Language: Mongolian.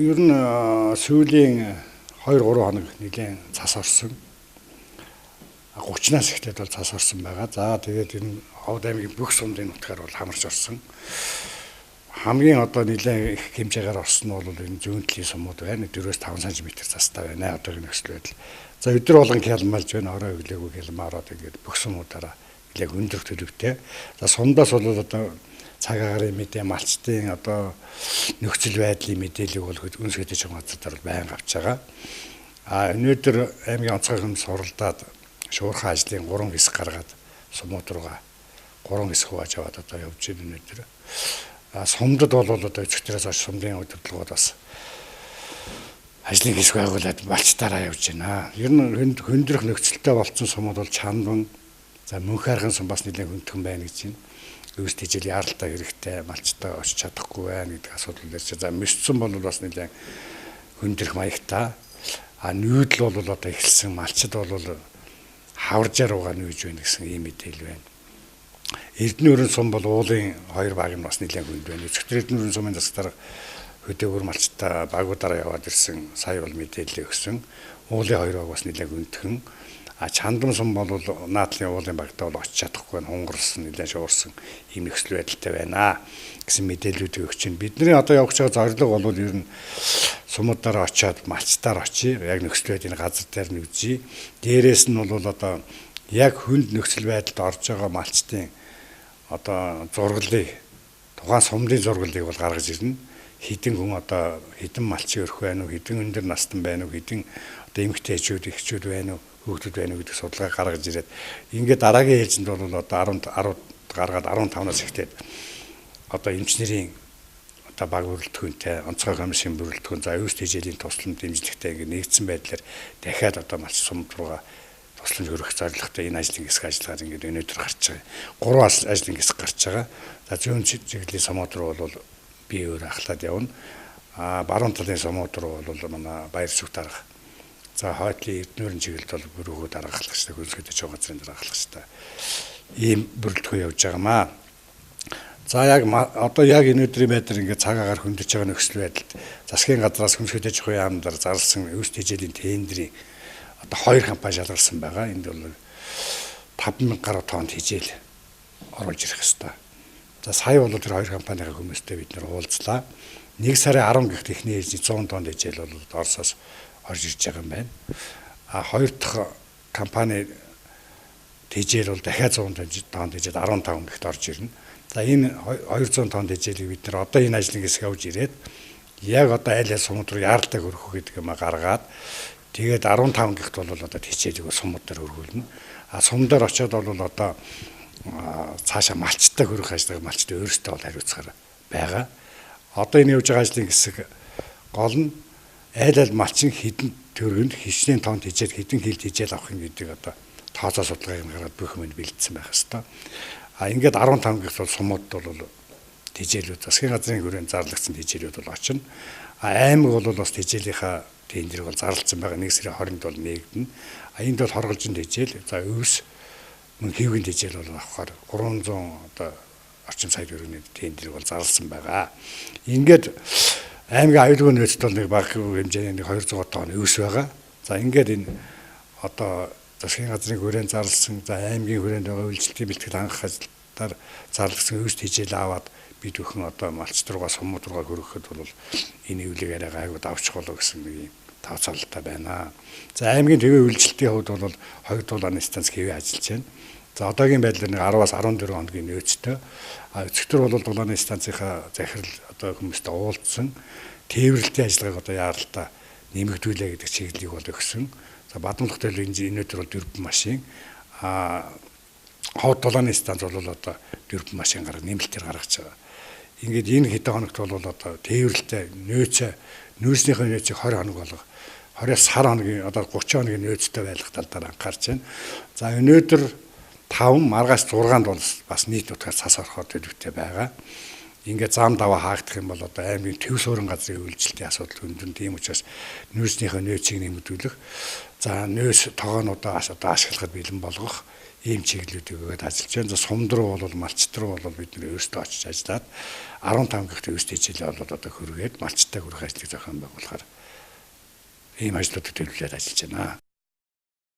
ер нь сүүлийн 2-3 хоног нэгэн цас орсон. 30-наас ихтэй бол цас орсон байгаа. За тэгээд энэ Ховд аймгийн бүх сумдын нутгаар бол хамарч орсон. Хамгийн одоо нэлээд их хэмжээгээр орсон нь бол энэ зүүнтлийн сумууд байна. 4-5 см цастай байна. Одоогийн нөхцөл байдал. За өдөр болгон хялмалж байна. Орой өглөөгүй хялмаа ороод ингээд бүх сумуудаараа нэлээд өндөр төлөвтэй. За сумдаас бол одоо цаг агарын мэдээ, малчтын одоо нөхцөл байдлын мэдээлэл бол үнс хөдөөж байгаа газар байнга авч байгаа. Өнөөдөр аймгийн онцгой хөм суралдаад шуурхай ажлын 3 хэсэг гаргаад сумууд руугаа 3 хэсэг хувааж аваад одоо явж байна өнөөдөр. Сумдад бол одоо өчигдөрөөс хойш сумдын удирдлагууд бас ажлын хэсэг байгуулад малчтаараа явж байна. Ер нь хөндрөх нөхцөлтэй болсон сумууд бол Чандан, за Мөнхайрхан сум бас нэлээд хөндгөн байна гэж байна. Өвс тэжээл яаралтай хэрэгтэй, малчтай очиж чадахгүй байна гэдэг асуудал ирж байгаа. За Мөсцөн бол бас нэлээд хөндрөх маягтай. Нүүдэл бол одоо эхэлсэн, малчд бол хаваржаар угаа нүүж байна гэсэн ийм мэдээлэл байна. Эрдэнэ өрийн сум бол уулын 2 баг нь бас нэлээд хүнд байна. Өчигдөр Эрдэнэ өрийн сумын засгаар хөдөөгөр малчтай багуудаараа яваад ирсэн сая бол мэдээлэл өгсөн. Уулын 2 баг бас нэлээд хүндхэн. Чандан сум бол наадлын уулын багтаа бол очиж чадахгүй байна. Хунгарсан нэлээд шуурсан ийм нөхцөл байдалтай байна гэсэн мэдээллүүдийг өгч байна. Бидний одоо явж байгаа зорилго бол ер нь сумуудаараа очиад малчтаар очие. Яг нөхцөл байдлын газар дээр нь үзье. Дээрээс нь бол одоо яг хүнд нөхцөл байдалд орж байгаа малчтын одоо зурглыг, тухайн сумдын зурглыг бол гаргаж ирнэ. Хэдэн хүн одоо хэдэн малчин өрх байна уу, хэдэн өндөр настан байна уу, хэдэн одоо эмэгтэй эхчүүд байна уу, хүүхдүүд байна уу гэдэг судалгаа гаргаж ирээд ингээд дараагийн ээлжинд бол одоо 10 гаргаад 15-наас ихтэй одоо эмчнэрийн одоо баг бүрэлдэхүүнтэй, онцгой комиссийн бүрэлдэхүүн, за өвс тэжээлийн тусламж дэмжлэгтэй ингээд нэгдсэн байдлаар дахиад одоо малч сумд руугаа тусламж өргөх зорилготой энэ ажлын хэсэг ажиллагаар ингээд өнөөдөр гарч байгаа. 3 ажлын хэсэг гарч байгаа. За зүүн чиглэлийн сумууд руу бол би өөр ахлаад явна. Баруун талын сумууд руу бол манай Баяр сүх дарга. За хойдлын Эрдэнэ өрийн чиглэлд бол бүрөөгөө дарга ахлах хэрэгтэй, хөлс хөдөөж байгаа газрын дарга ахлах хэрэгтэй. Ийм бүрэлдэхүүн явж байгаамаа. За яг одоо яг өнөөдрийн байдлаар ингээд цаг агаар хөндөж байгаа нөхцөл байдалд засгийн газраас хөлс хөдөөж байгаа яамдаар зарласан өвс тэжээлийн тендерийн одоо 2 компани шалгарсан байгаа. Энд бол 5,000 гаруй тонн тэжээл оруулж ирэх ёстой. За сая бол тэр 2 компанийн хүмүүстэй бид нэр уулзлаа. 1 сарын 10 гихт эхний ээлжийн 100 тонн тэжээл бол Оросоос орж ирж байгаа юм байна. 2 дахь компани тэжээл бол дахиад 100 тонн тэжээл 15 гихт орж ирнэ. За энэ 200 тонн тэжээлийг бид нэр одоо энэ ажлын хэсэг явж ирээд яг одоо айл сумууд руу яаралтай хөрөх гэдэг юм гаргаад тэгээд 15 гихт бол одоо тэжээлийг сумууд дээр өргүүлнэ. Сум дээр очиод бол одоо цаашаа малчтай хөрөх ажлыг малчтай өөрсдөө бол хариуцахаар байгаа. Одоо энэ явж байгаа ажлын хэсэг гол нь айл малчин хідэн төрөнд хичнээн тонн тэжээл хідэн хил тэжээл авах юм гэдэг одоо тооцоо судалгааг гаргаад бүх юм бэлдсэн байх хэвээр. Ингээд 15 гихт бол сумууд бол тэжээлүүд засгийн газрын хүрээнд зарлагдсан тэжээлүүд бол очино. Аймаг бол бас тэжээлийнхаа тендерийг бол зарлагдсан байгаа. 1 сарын 20-нд бол нэгдэнэ. Энд бол хорголжин тэжээл, за өвс мөн хэвгийн тэжээл бол авахаар 300 одоо орчим сая төгрөгийн тендерийг бол зарласан байгаа. Ингээд аймгийн аюулгүй нөөцт бол нэг бага хэмжээний 200 тонн өвс байгаа. За ингээд энэ одоо засгийн газрын хүрээнд зарласан, за аймгийн хүрээнд байгаа үйлчлэлтийн бэлтгэл хангах ажилтнаар зарлагдсан өвс тэжээл аваад бид бүхэн одоо малч руугаа сумууд руугаа хөрөхөд бол энэ эвлэг арай гайгүй давчих болов гэсэн нэг юм тооцоололтой байна. За аймгийн төвийн үйлчлэлтийн хувьд бол 2 дулааны станц хэвээ ажиллаж байна. За одоогийн байдлаар нэг 10-аас 14 хоногийн нөөцтэй. Өчигдөр бол дулааны станцынхаа захирал одоо хүмүүстэй уулзсан. Тээвэрлэлтийн ажиллагааг одоо яаралтай нэмэгдүүлээ гэдэг чиглэлийг бол өгсөн. За Бадамлах төлөв өнөөдөр бол 4 машин, Ховд дулааны станц бол одоо 4 машин нэмэлтээр гаргаж байгаа. Ингээд энэ хэдэн хоногт бол одоо тээвэрлэлтэй нөөцнийхөө нөөцийг 20 хоног болгох, 20-аас сар хоногийн одоо 30 хоногийн нөөцтэй байх талаар анхаарч байна. За өнөөдөр 5, маргааш 6-нд бол бас нийт утгаар цас орохоор төлөвтэй байгаа. Ингээд зам даваа хаагдах юм бол одоо аймгийн төв суурин газрын үйлчлэлтийн асуудал хөндөнд, тийм учраас нөөцнийхөө нөөцийг нэмэгдүүлэх, за нөөц тогоонуудаа одоо ашиглахад бэлэн болгох ийм чиглэлүүдийг өгөөд ажиллаж байна. За сумд руу бол малчт руу бол бид нэр өөрсдөө очиж ажиллаад 15 гихт өвстэй хичээлээ бол одоо хүргээд малчтай хүрэх ажлыг зохион байгуулахаар ийм ажлуудад төлөвлөөр ажиллаж байна.